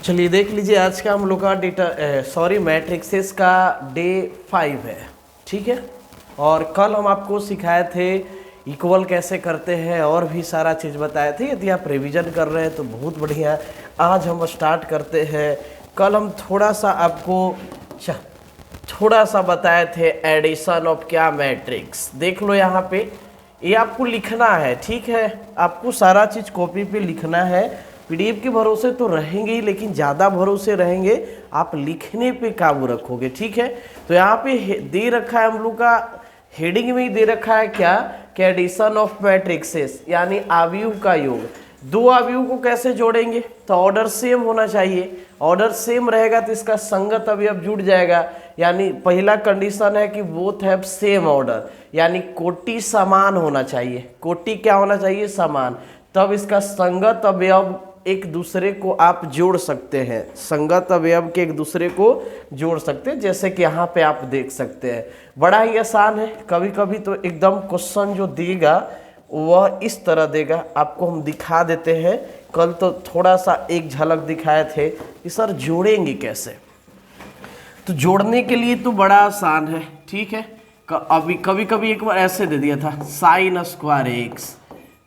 चलिए देख लीजिए, आज का हम लोग का मैट्रिक्सेस का डे 5 है। ठीक है, और कल हम आपको सिखाए थे इक्वल कैसे करते हैं और भी सारा चीज़ बताए थे। यदि आप रिवीजन कर रहे हैं तो बहुत बढ़िया। आज हम स्टार्ट करते हैं। कल हम थोड़ा सा बताए थे एडिशन ऑफ क्या मैट्रिक्स। देख लो यहाँ पे, ये आपको लिखना है। ठीक है, आपको सारा चीज़ कॉपी पे लिखना है। पीडीएफ के भरोसे तो रहेंगे ही, लेकिन ज़्यादा भरोसे रहेंगे आप लिखने पे काबू रखोगे। ठीक है, तो यहाँ पे दे रखा है हम लोग का, हेडिंग में ही दे रखा है क्या कि एडिशन ऑफ मैट्रिक्सेस यानी अवयव का योग। दो अवयव को कैसे जोड़ेंगे, तो ऑर्डर सेम होना चाहिए। ऑर्डर सेम रहेगा तो इसका संगत अवयव जुड़ जाएगा। यानी पहला कंडीशन है कि बोथ हैव सेम ऑर्डर, यानी कोटि समान होना चाहिए। कोटि क्या होना चाहिए, समान। तब इसका संगत अवयव एक दूसरे को आप जोड़ सकते हैं। संगत अवयव के एक दूसरे को जोड़ सकते हैं, जैसे कि यहाँ पे आप देख सकते हैं। बड़ा ही आसान है। कभी कभी तो एकदम क्वेश्चन जो देगा वह इस तरह देगा, आपको हम दिखा देते हैं। कल तो थोड़ा सा एक झलक दिखाए थे कि सर जोड़ेंगे कैसे। तो जोड़ने के लिए तो बड़ा आसान है। ठीक है, अभी कभी कभी एक बार ऐसे दे दिया था, sine square x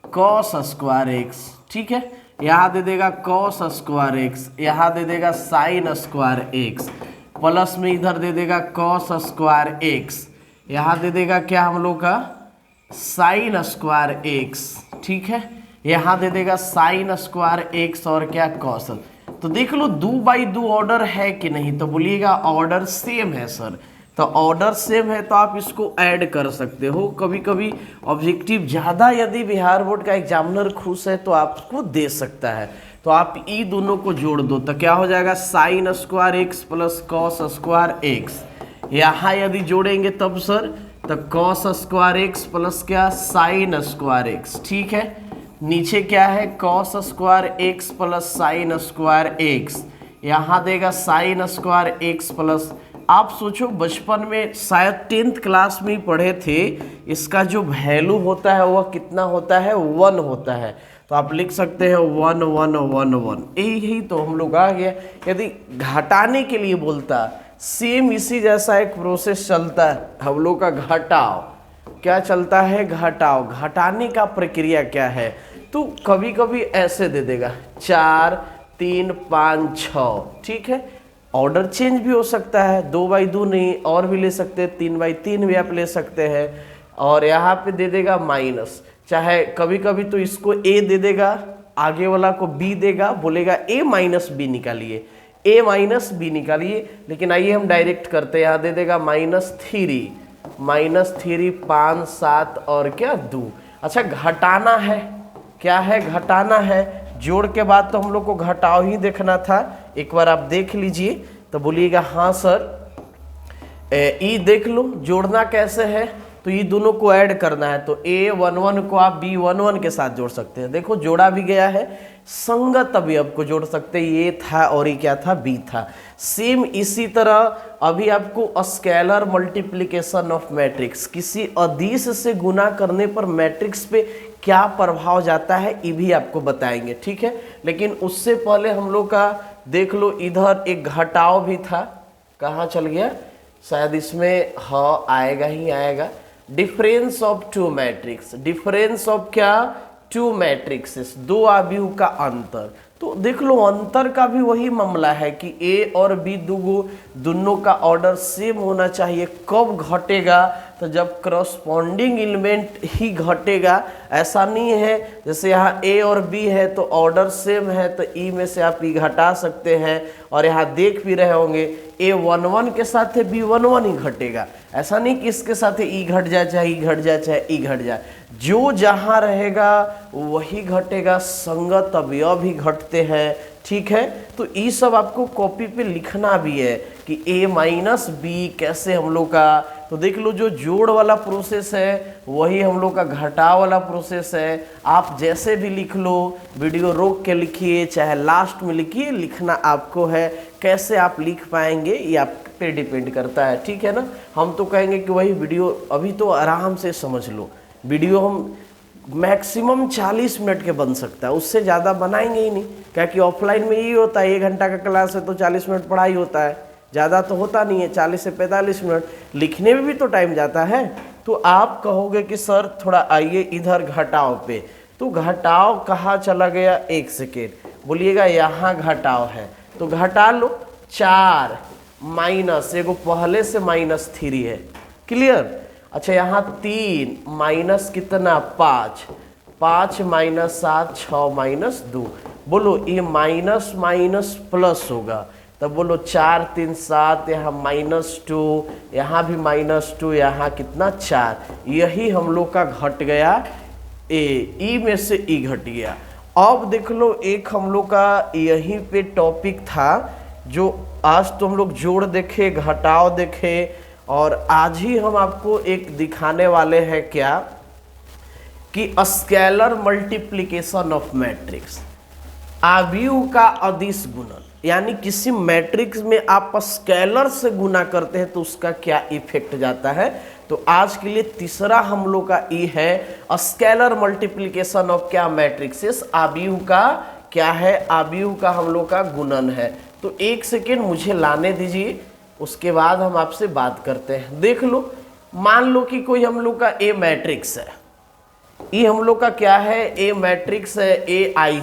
cos square x. ठीक है, यहाँ दे देगा कॉस स्क्वायर एक्स, यहाँ दे देगा साइन स्क्वायर एक्स, प्लस में इधर दे देगा कॉस स्क्वायर एक्स, यहाँ दे देगा क्या हम लोग का साइन स्क्वायर एक्स। ठीक है, यहाँ दे देगा साइन स्क्वायर एक्स और क्या कॉस। तो देख लो 2/2 ऑर्डर है कि नहीं, तो बोलिएगा ऑर्डर सेम है सर। तो ऑर्डर सेम है तो आप इसको ऐड कर सकते हो। कभी कभी ऑब्जेक्टिव ज़्यादा यदि बिहार बोर्ड का एग्जामिनर खुश है तो आपको दे सकता है। तो आप ई दोनों को जोड़ दो तो क्या हो जाएगा, sine square x plus cos square x. यहाँ यदि जोड़ेंगे तब सर तो कॉस स्क्वायर एक्स प्लस क्या साइन स्क्वायर एक्स। ठीक है, नीचे क्या है cos square x plus sine square x, यहाँ देगा साइन स्क्वायर एक्स प्लस। आप सोचो बचपन में शायद 10th क्लास में ही पढ़े थे, इसका जो वैल्यू होता है वह कितना होता है, 1 होता है। तो आप लिख सकते हैं 1 1 1 1। यही तो हम लोग आ गया। यदि घटाने के लिए बोलता, सेम इसी जैसा एक प्रोसेस चलता है हम लोग का, घटाओ। क्या चलता है, घटाओ। घटाने का प्रक्रिया क्या है, तो कभी कभी ऐसे दे देगा 4 3 5 6। ठीक है, ऑर्डर चेंज भी हो सकता है, 2/2 नहीं और भी ले सकते हैं, 3/3 भी आप ले सकते हैं। और यहाँ पे दे देगा माइनस, चाहे कभी कभी तो इसको ए दे देगा, आगे वाला को बी देगा, बोलेगा a माइनस बी निकालिए, a माइनस बी निकालिए। लेकिन आइए हम डायरेक्ट करते हैं। यहाँ दे देगा -3 5 7 और क्या 2। अच्छा, घटाना है, क्या है, घटाना है। जोड़ के बाद तो हम लोग को घटाव ही देखना था। एक बार आप देख लीजिए तो बोलिएगा हाँ सर। ई देख लो जोड़ना कैसे है, तो ये दोनों को ऐड करना है। तो A11 को आप B11 के साथ जोड़ सकते हैं। देखो जोड़ा भी गया है। संगत अवयव को जोड़ सकते हैं, ये था और ये क्या था, B था। सेम इसी तरह अभी आपको स्केलर मल्टीप्लिकेशन ऑफ मैट्रिक्स, किसी अदिश से गुना करने पर मैट्रिक्स पे क्या प्रभाव जाता है ये भी आपको बताएंगे। ठीक है, लेकिन उससे पहले हम लोग का देख लो, इधर एक घटाव भी था, कहाँ चल गया, शायद इसमें हाँ आएगा ही आएगा। Difference of 2 matrix, difference of क्या, 2 मैट्रिक्सेस, 2 अवयव का अंतर। तो देख लो अंतर का भी वही मामला है कि A और B दोनों का ऑर्डर सेम होना चाहिए। कब घटेगा, तो जब करस्पॉन्डिंग एलिमेंट ही घटेगा। ऐसा नहीं है जैसे यहाँ A और B है तो ऑर्डर सेम है तो E में से आप E घटा सकते हैं। और यहाँ देख भी रहे होंगे A11 के साथ B11 ही घटेगा। ऐसा नहीं कि इसके साथ E घट जाए चाहे E घट जाए चाहे E घट जाए, जो जहाँ रहेगा वही घटेगा। संगत अवयव भी घटते हैं। ठीक है, तो ये सब आपको कॉपी पे लिखना भी है कि A माइनस बी कैसे हम लोग का। तो देख लो जो जोड़ वाला प्रोसेस है वही हम लोग का घटाव वाला प्रोसेस है। आप जैसे भी लिख लो, वीडियो रोक के लिखिए चाहे लास्ट में लिखिए, लिखना आपको है। कैसे आप लिख पाएंगे ये आप पे डिपेंड करता है। ठीक है ना, हम तो कहेंगे कि वही वीडियो अभी तो आराम से समझ लो। वीडियो हम मैक्सिमम 40 मिनट के बन सकता है, उससे ज़्यादा बनाएंगे ही नहीं। क्या कि ऑफलाइन में यही होता है, 1 घंटा का क्लास है तो 40 मिनट पढ़ाई होता है, ज़्यादा तो होता नहीं है, 40 से 45 मिनट। लिखने में भी तो टाइम जाता है। तो आप कहोगे कि सर थोड़ा आइए इधर घटाव पे, तो घटाव कहाँ चला गया, 1 सेकेंड बोलिएगा, यहाँ घटाव है तो घटा लो। 4 माइनस एगो पहले से -3 है, क्लियर। अच्छा यहाँ 3 माइनस कितना 5, 5 माइनस 7 6 -2, बोलो ये माइनस माइनस प्लस होगा, तब बोलो 4 3 7, यहाँ -2, यहाँ भी -2, यहाँ कितना 4, यही हम लोग का घट गया ई में से ई घट गया। अब देख लो एक हम लोग का यहीं पे टॉपिक था, जो आज तो हम लोग जोड़ देखे, घटाव देखे, और आज ही हम आपको एक दिखाने वाले हैं क्या कि स्केलर मल्टीप्लिकेशन ऑफ मैट्रिक्स, आव्यूह का अदिश गुणन। यानी किसी मैट्रिक्स में आप स्केलर से गुना करते हैं तो उसका क्या इफेक्ट जाता है। तो आज के लिए तीसरा हम लोग का ई है स्केलर मल्टीप्लिकेशन ऑफ क्या मैट्रिक्सेस, आव्यूह का क्या है, आव्यूह का हम लोग का गुणन है। तो 1 सेकेंड मुझे लाने दीजिए, उसके बाद हम आपसे बात करते हैं। देख लो, मान लो कि कोई हम लोग का ए मैट्रिक्स है, ये हम लोग का क्या है, ए मैट्रिक्स है, ए आई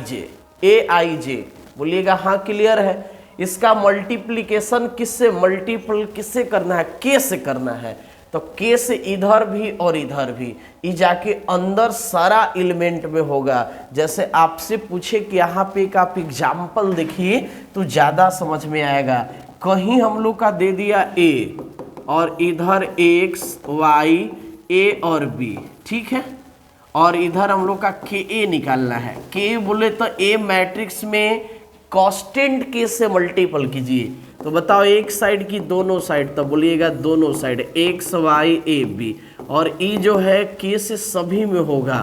जे, बोलिएगा हाँ क्लियर है। इसका मल्टीप्लिकेशन किससे, मल्टीपल किससे करना है, के से करना है। तो के से इधर भी और इधर भी, ये जाके अंदर सारा एलिमेंट में होगा। जैसे आपसे पूछे कि यहाँ पे एक आप एग्जाम्पल देखिए तो ज़्यादा समझ में आएगा। कहीं हम लोग का दे दिया ए और इधर x y a और b, ठीक है, और इधर हम लोग का के ए निकालना है। के बोले तो ए मैट्रिक्स में कांस्टेंट के से मल्टीपल कीजिए, तो बताओ एक साइड की दोनों साइड, तो बोलिएगा दोनों side x y a b, और ई जो है के से सभी में होगा,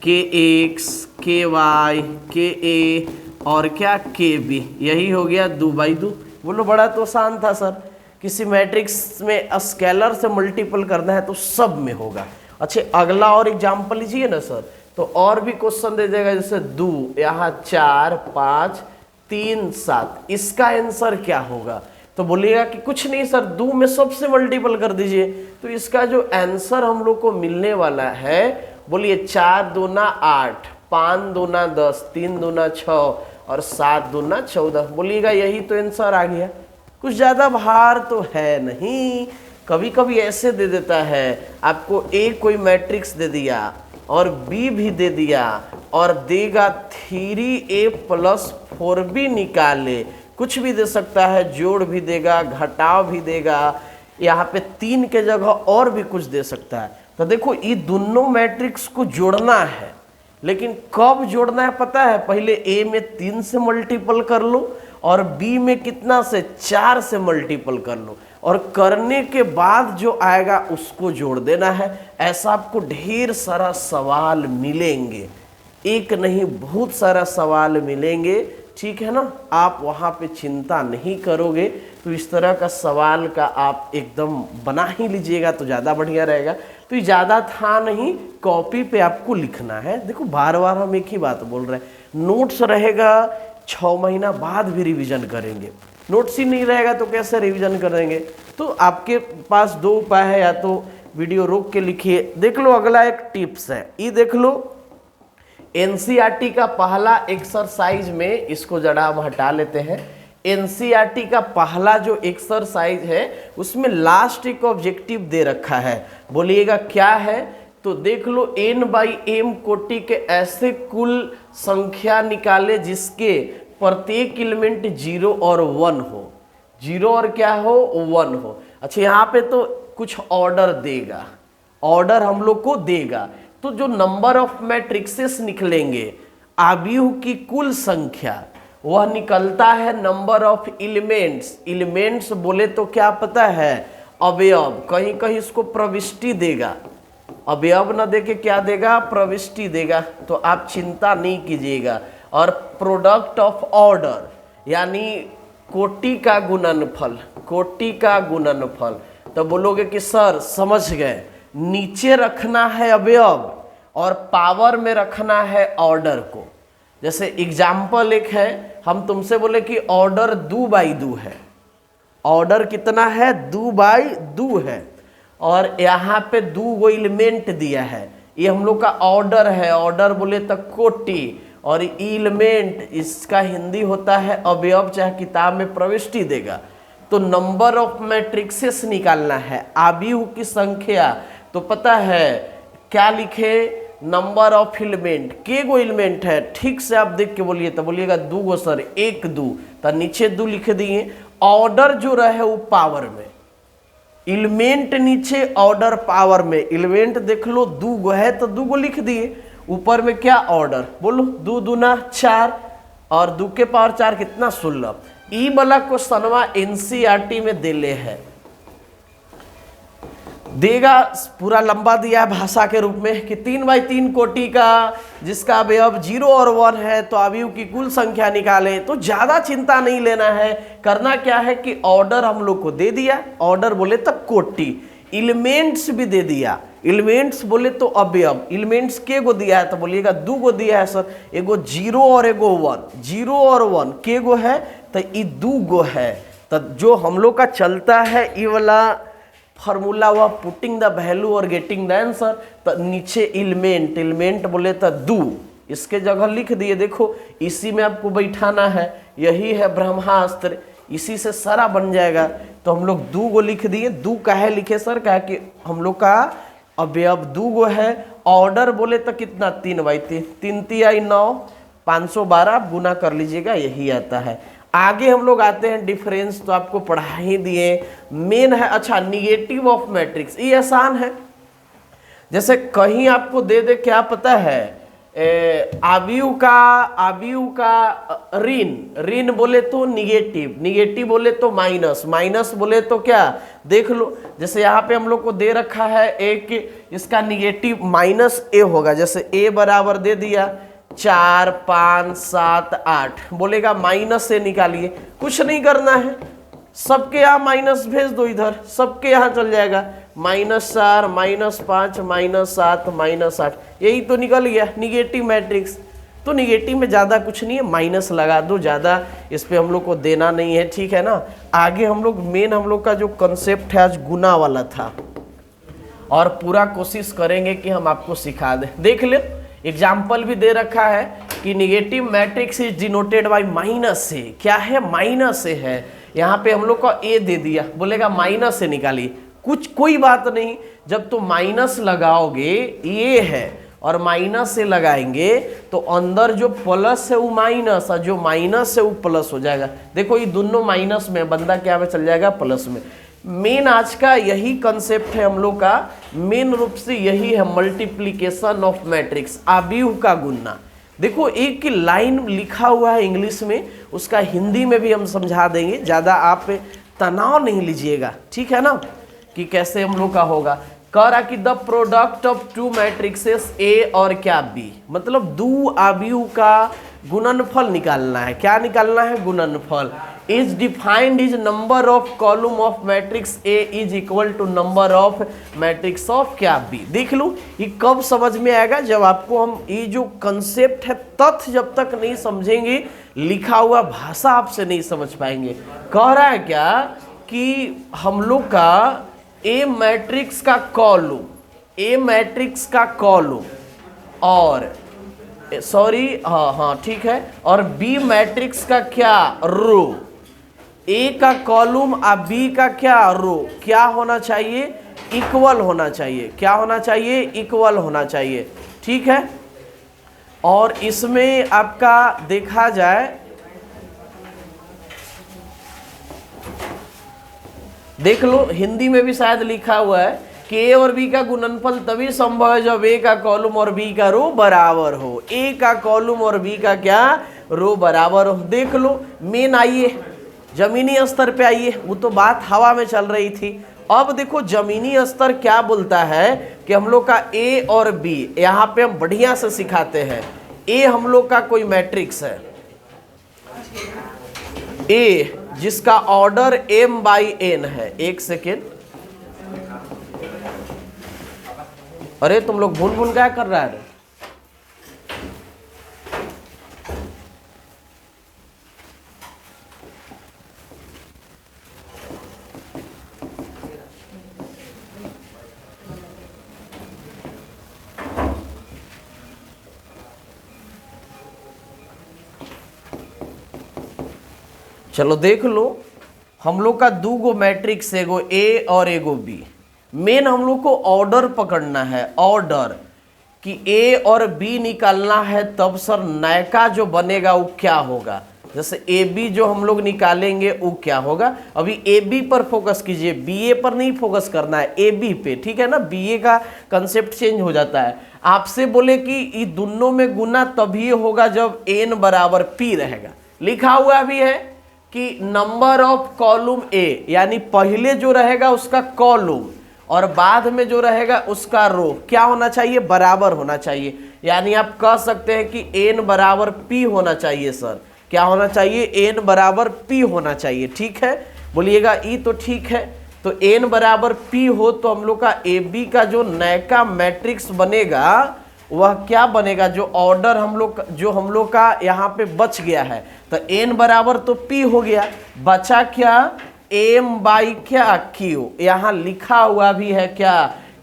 के x के y के a और क्या के b, यही हो गया 2/2। बोलो बड़ा तो आसान था सर, किसी मैट्रिक्स में स्केलर से मल्टीपल करना है तो सब में होगा। अच्छा अगला और एग्जाम्पल लीजिए ना सर, तो और भी क्वेश्चन दे देगा, जैसे 2 यहाँ 4 5 3 7, इसका आंसर क्या होगा। तो बोलिएगा कि कुछ नहीं सर, 2 में सबसे मल्टीपल कर दीजिए। तो इसका जो आंसर हम लोग को मिलने वाला है, बोलिए 4 दूना 8, 5 दूना 10, 3 दूना 6 और 7 दूना 14। बोलिएगा यही तो आंसर आ गया, कुछ ज़्यादा भार तो है नहीं। कभी कभी ऐसे दे देता है आपको, ए कोई मैट्रिक्स दे दिया और बी भी दे दिया और देगा 3a + 4b निकाले, कुछ भी दे सकता है, जोड़ भी देगा, घटाव भी देगा, यहाँ पे 3 के जगह और भी कुछ दे सकता है। तो देखो ये दोनों मैट्रिक्स को जोड़ना है, लेकिन कब जोड़ना है पता है, पहले ए में 3 से मल्टीपल कर लो और बी में कितना से 4 से मल्टीपल कर लो, और करने के बाद जो आएगा उसको जोड़ देना है। ऐसा आपको ढेर सारा सवाल मिलेंगे, एक नहीं बहुत सारा सवाल मिलेंगे, ठीक है ना। आप वहाँ पे चिंता नहीं करोगे तो इस तरह का सवाल का आप एकदम बना ही लीजिएगा तो ज़्यादा बढ़िया रहेगा। तो ये ज़्यादा था नहीं, कॉपी पे आपको लिखना है। देखो बार बार हम एक ही बात बोल रहे हैं, नोट्स रहेगा 6 महीना बाद भी रिवीजन करेंगे, नोट्स ही नहीं रहेगा तो कैसे रिवीजन करेंगे। तो आपके पास 2 उपाय है, या तो वीडियो रोक के लिखिए। देख लो अगला एक टिप्स है, ये देख लो एनसीईआरटी का पहला एक्सरसाइज में, इसको जरा हम हटा लेते हैं। एनसीईआरटी का पहला जो एक्सरसाइज है उसमें लास्ट एक ऑब्जेक्टिव दे रखा है, बोलिएगा क्या है। तो देख लो n/m कोटि के ऐसे कुल संख्या निकाले जिसके प्रत्येक एलिमेंट 0 और 1 हो, 0 और क्या हो 1 हो। अच्छा यहाँ पे तो कुछ ऑर्डर देगा, ऑर्डर हम लोग को देगा, तो जो नंबर ऑफ मैट्रिक्सेस निकलेंगे, आव्यूह की कुल संख्या, वह निकलता है नंबर ऑफ एलिमेंट्स। एलिमेंट्स बोले तो क्या पता है, अवयव, कहीं कहीं इसको प्रविष्टि देगा, अवयव न देके क्या देगा, प्रविष्टि देगा, तो आप चिंता नहीं कीजिएगा। और प्रोडक्ट ऑफ ऑर्डर यानी कोटि का गुणनफल, कोटि का गुणनफल। तो बोलोगे कि सर समझ गए, नीचे रखना है अवयव और पावर में रखना है ऑर्डर को। जैसे एग्जाम्पल एक है, हम तुमसे बोले कि ऑर्डर 2/2 है, ऑर्डर कितना है 2/2 है, और यहाँ पे 2 एलिमेंट दिया है, ये हम लोग का ऑर्डर है, ऑर्डर बोले तो कोटि, और एलिमेंट इसका हिंदी होता है अवयव, चाहे किताब में प्रविष्टि देगा। तो नंबर ऑफ मैट्रिक्सेस निकालना है, आव्यूह की संख्या, तो पता है क्या लिखे, नंबर ऑफ एलिमेंट, के गो एलिमेंट है, ठीक से आप देख के बोलिए, तो बोलिएगा 2 गो सर, 1 2, तो नीचे 2 लिख दिए। ऑर्डर जो रहे वो पावर में, एलिमेंट नीचे, ऑर्डर पावर में, एलिमेंट देख लो 2 गो है तो 2 गो लिख दिए, ऊपर में क्या ऑर्डर, बोलो 2 दूना 4, और 2 के पावर 4 कितना 16। ई वाला क्वेश्चनवा एनसीईआरटी में दिले है, देगा पूरा लंबा दिया है भाषा के रूप में कि 3/3 कोटि का जिसका अवयव 0 और 1 है, तो अवयव की कुल संख्या निकालें। तो ज्यादा चिंता नहीं लेना है, करना क्या है कि ऑर्डर हम लोग को दे दिया, ऑर्डर बोले तो कोटि, एलिमेंट्स भी दे दिया, एलिमेंट्स बोले तो अवयव, एलिमेंट्स के गो दिया है, तो बोलिएगा 2 गो दिया है सर, एगो 0 और एगो 1, 0 और 1 के गो है, तो ये 2 गो है। तो जो हम लोग का चलता है ये वाला फॉर्मूला हुआ पुटिंग द वैल्यू और गेटिंग द आंसर, तो नीचे एलिमेंट, एलिमेंट बोले तो 2, इसके जगह लिख दिए, देखो इसी में आपको बैठाना है, यही है ब्रह्मास्त्र, इसी से सारा बन जाएगा। तो हम लोग 2 गो लिख दिए, 2 काहे लिखे सर, कहा कि हम लोग का अवयव 2 गो है, ऑर्डर बोले तो कितना 3/3, 3 3 9, 512 आप गुना कर लीजिएगा, यही आता है। आगे हम लोग आते हैं डिफरेंस, तो आपको पढ़ा ही दिए, मेन है। अच्छा, निगेटिव ऑफ मैट्रिक्स, ये आसान है, जैसे कहीं आपको दे दे क्या पता है, आव्यूह का ऋण बोले तो निगेटिव, निगेटिव बोले तो माइनस, माइनस बोले तो क्या, देख लो जैसे यहाँ पे हम लोग को दे रखा है एक, इसका निगेटिव -a होगा, जैसे a बराबर दे दिया 4 5 7 8, बोलेगा माइनस से निकालिए, कुछ नहीं करना है, सबके यहाँ माइनस भेज दो, इधर सबके यहाँ चल जाएगा, -4 -5 -7 -8, यही तो निकल गया निगेटिव मैट्रिक्स। तो निगेटिव में ज़्यादा कुछ नहीं है, माइनस लगा दो, ज़्यादा इस पे हम लोग को देना नहीं है, ठीक है ना। आगे हम लोग मेन हम लोग का जो कंसेप्ट है आज गुना वाला था, और पूरा कोशिश करेंगे कि हम आपको सिखा दें। देख ले, एग्जाम्पल भी दे रखा है कि negative matrix is denoted by minus से, क्या है माइनस से है, यहाँ पे हम लोग का ए दे दिया, बोलेगा माइनस से निकालिए, कुछ कोई बात नहीं, जब तो माइनस लगाओगे ये है और माइनस से लगाएंगे तो अंदर जो प्लस है वो माइनस, और जो माइनस है वो प्लस हो जाएगा। देखो ये दोनों माइनस में, बंदा क्या में चल जाएगा प्लस में। मेन आज का यही कंसेप्ट है हम लोग का, मेन रूप से यही है मल्टीप्लिकेशन ऑफ मैट्रिक्स, आव्यूह का गुणना। देखो एक लाइन लिखा हुआ है इंग्लिश में, उसका हिंदी में भी हम समझा देंगे, ज़्यादा आप तनाव नहीं लीजिएगा, ठीक है ना, कि कैसे हम लोग का होगा। कह रहा कि द प्रोडक्ट ऑफ 2 मैट्रिक्सेस ए और क्या बी, मतलब 2 आव्यूह का गुणनफल निकालना है। क्या निकालना है? गुणनफल। Is defined is number of column of matrix A is equal to number of matrix of क्या बी। देख लो ये कब समझ में आएगा, जब आपको हम ये जो कंसेप्ट है, तथ्य जब तक नहीं समझेंगे, लिखा हुआ भाषा आपसे नहीं समझ पाएंगे। कह रहा है क्या कि हम लोग का ए मैट्रिक्स का कॉलम, ए मैट्रिक्स का कॉलम और हाँ ठीक है, और बी मैट्रिक्स का क्या रो, ए का कॉलम और बी का क्या रो, क्या होना चाहिए? इक्वल होना चाहिए। क्या होना चाहिए? इक्वल होना चाहिए, ठीक है। और इसमें आपका देखा जाए, देख लो हिंदी में भी शायद लिखा हुआ है कि ए और बी का गुणनफल तभी संभव है जब ए का कॉलम और बी का रो बराबर हो। ए का कॉलम और बी का क्या रो बराबर हो। देख लो मेन, आइए जमीनी स्तर पे आइए, वो तो बात हवा में चल रही थी। अब देखो जमीनी स्तर क्या बोलता है कि हम लोग का ए और बी, यहाँ पे हम बढ़िया से सिखाते हैं। ए हम लोग का कोई मैट्रिक्स है, ए जिसका ऑर्डर m/n है। एक सेकेंड, अरे तुम लोग भून भून क्या कर रहा है? चलो देख लो, हम लोग का दो गो मैट्रिक्स, एगो ए और एगो बी। मेन हम लोग को ऑर्डर पकड़ना है, ऑर्डर कि ए और बी निकालना है, तब सर नयका जो बनेगा वो क्या होगा। जैसे ए बी जो हम लोग निकालेंगे वो क्या होगा। अभी ए बी पर फोकस कीजिए, बी ए पर नहीं फोकस करना है, ए बी पे, ठीक है ना। बी ए का कंसेप्ट चेंज हो जाता है। आपसे बोले कि ये दोनों में गुना तभी होगा जब एन बराबर पी रहेगा। लिखा हुआ भी है कि नंबर ऑफ कॉलम ए, यानी पहले जो रहेगा उसका कॉलम और बाद में जो रहेगा उसका रो क्या होना चाहिए, बराबर होना चाहिए। यानी आप कह सकते हैं कि एन बराबर पी होना चाहिए। सर क्या होना चाहिए, एन बराबर पी होना चाहिए, ठीक है। बोलिएगा ई तो ठीक है। तो एन बराबर पी हो तो हम लोग का ए बी का जो नयका मैट्रिक्स बनेगा वह क्या बनेगा, जो ऑर्डर हम लोग का यहाँ पे बच गया है। तो एन बराबर तो पी हो गया, बचा क्या, एम बाई क्या क्यू। यहाँ लिखा हुआ भी है क्या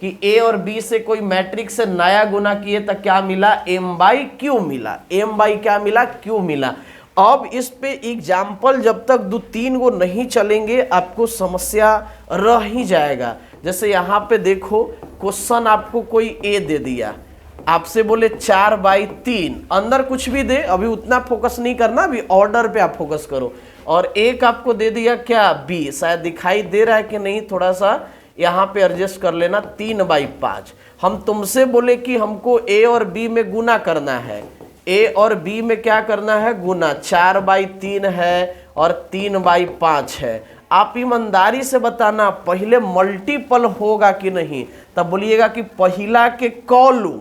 कि ए और बी से कोई मैट्रिक्स से नया गुना किए तो क्या मिला, एम बाई क्यू मिला। एम बाई क्या मिला, क्यू मिला। अब इस पे एग्जाम्पल जब तक 2-3 गो नहीं चलेंगे आपको समस्या रह ही जाएगा। जैसे यहाँ पे देखो, क्वेश्चन आपको कोई ए दे दिया, आपसे बोले 4/3, अंदर कुछ भी दे, अभी उतना फोकस नहीं करना, अभी ऑर्डर पे आप फोकस करो। और एक आपको दे दिया क्या, बी, शायद दिखाई दे रहा है कि नहीं, थोड़ा सा यहाँ पे एडजस्ट कर लेना, 3/5। हम तुमसे बोले कि हमको ए और बी में गुना करना है, ए और बी में क्या करना है, गुना। 4/3 है और 3/5 है। आप ईमानदारी से बताना पहले मल्टीपल होगा कि नहीं। तब बोलिएगा कि पहला के कॉलम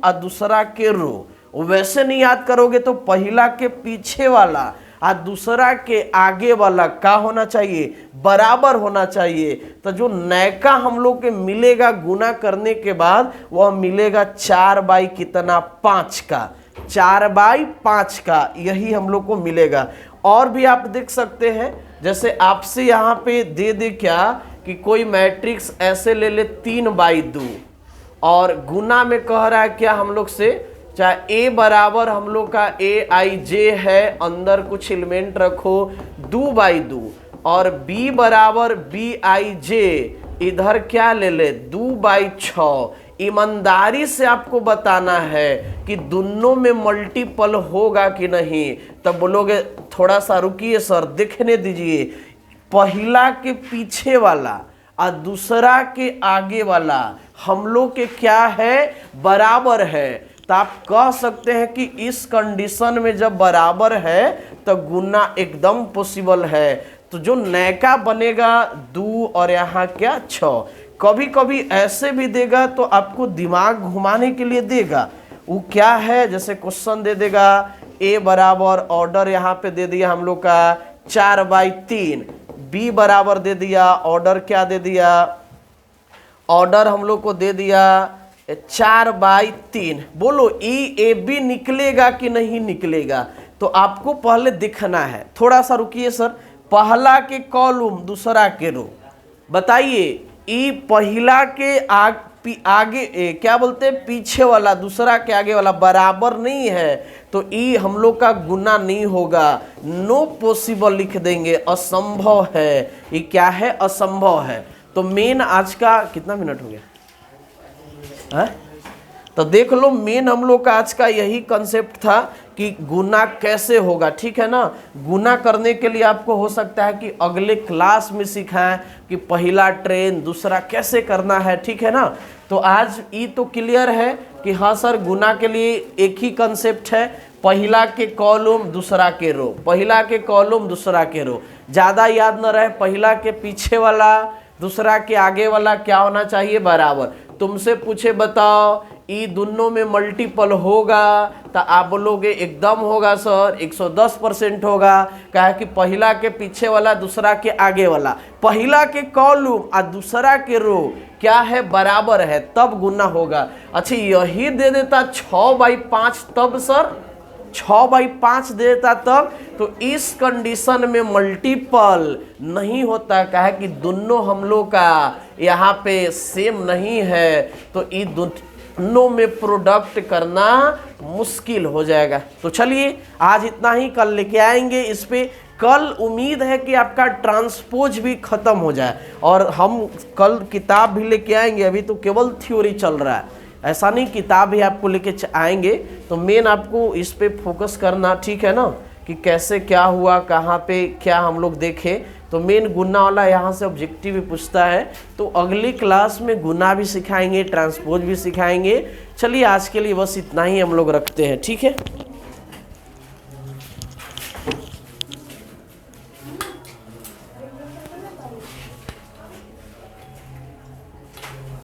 और दूसरा के रो। वैसे नहीं याद करोगे तो पहला के पीछे वाला और दूसरा के आगे वाला क्या होना चाहिए, बराबर होना चाहिए। तो जो नयका हम लोग के मिलेगा गुना करने के बाद वह मिलेगा 4/5 का, 4/5 का, यही हम लोग को मिलेगा। और भी आप देख सकते हैं, जैसे आपसे यहाँ पे दे दे क्या कि कोई मैट्रिक्स ऐसे ले ले 3/2 और गुना में कह रहा है क्या हम लोग से, चाहे ए बराबर हम लोग का AIJ है, अंदर कुछ एलिमेंट रखो 2/2 और बी बराबर BIJ, इधर क्या ले ले 2/6। ईमानदारी से आपको बताना है कि दोनों में मल्टीपल होगा कि नहीं। तब बोलोगे थोड़ा सा रुकिए सर, देखने दीजिए, पहला के पीछे वाला और दूसरा के आगे वाला हम लोग के क्या है, बराबर है। तो आप कह सकते हैं कि इस कंडीशन में जब बराबर है तो गुना एकदम पॉसिबल है। तो जो नयका बनेगा 2 और यहाँ क्या 6। कभी कभी ऐसे भी देगा तो आपको दिमाग घुमाने के लिए देगा। वो क्या है, जैसे क्वेश्चन दे देगा ए बराबर, ऑर्डर यहाँ पे दे दिया हम लोग का 4/3, बी बराबर दे दिया, ऑर्डर क्या दे दिया, ऑर्डर हम लोग को दे दिया 4/3। बोलो EAB निकलेगा कि नहीं निकलेगा। तो आपको पहले दिखना है, थोड़ा सा रुकिए सर, पहला के कॉलम दूसरा के रो। बताइए ई पहला के आगे क्या बोलते हैं, पीछे वाला, दूसरा के आगे वाला बराबर नहीं है तो ई हम लोग का गुना नहीं होगा। नो पॉसिबल लिख देंगे, असंभव है। ये क्या है, असंभव है। तो मेन आज का कितना मिनट हो गया है? तो देख लो, मेन हम लोग का आज का यही कंसेप्ट था कि गुना कैसे होगा, ठीक है ना। गुना करने के लिए आपको हो सकता है कि अगले क्लास में सिखाएं कि पहला ट्रेन दूसरा कैसे करना है, ठीक है ना। तो आज ये तो क्लियर है कि हाँ सर, गुना के लिए एक ही कंसेप्ट है, पहला के कॉलम दूसरा के रो, पहला के कॉलम दूसरा के रो। ज़्यादा याद न रहे, पहला के पीछे वाला दूसरा के आगे वाला क्या होना चाहिए, बराबर। तुमसे पूछे बताओ ये दोनों में मल्टीपल होगा तो आप बोलोगे एकदम होगा सर, 110% होगा। कहा कि पहला के पीछे वाला दूसरा के आगे वाला, पहला के कॉलम और दूसरा के रो क्या है, बराबर है, तब गुना होगा। अच्छा यही दे देता 6/5, तब सर 6/5 दे देता तब। तो इस कंडीशन में मल्टीपल नहीं होता, कहा कि दोनों हम लोग का यहाँ पे सेम नहीं है। तो ये नो में प्रोडक्ट करना मुश्किल हो जाएगा। तो चलिए आज इतना ही, कल लेके आएंगे इस पे। कल उम्मीद है कि आपका ट्रांसपोज भी खत्म हो जाए और हम कल किताब भी लेके आएंगे। अभी तो केवल थ्योरी चल रहा है, ऐसा नहीं, किताब भी आपको लेके आएंगे। तो मेन आपको इस पे फोकस करना, ठीक है ना, कि कैसे क्या हुआ, कहाँ पे क्या हम लोग देखें। तो मेन गुना वाला यहाँ से ऑब्जेक्टिव भी पूछता है। तो अगली क्लास में गुना भी सिखाएंगे, ट्रांसपोज भी सिखाएंगे। चलिए आज के लिए बस इतना ही हम लोग रखते हैं, ठीक है।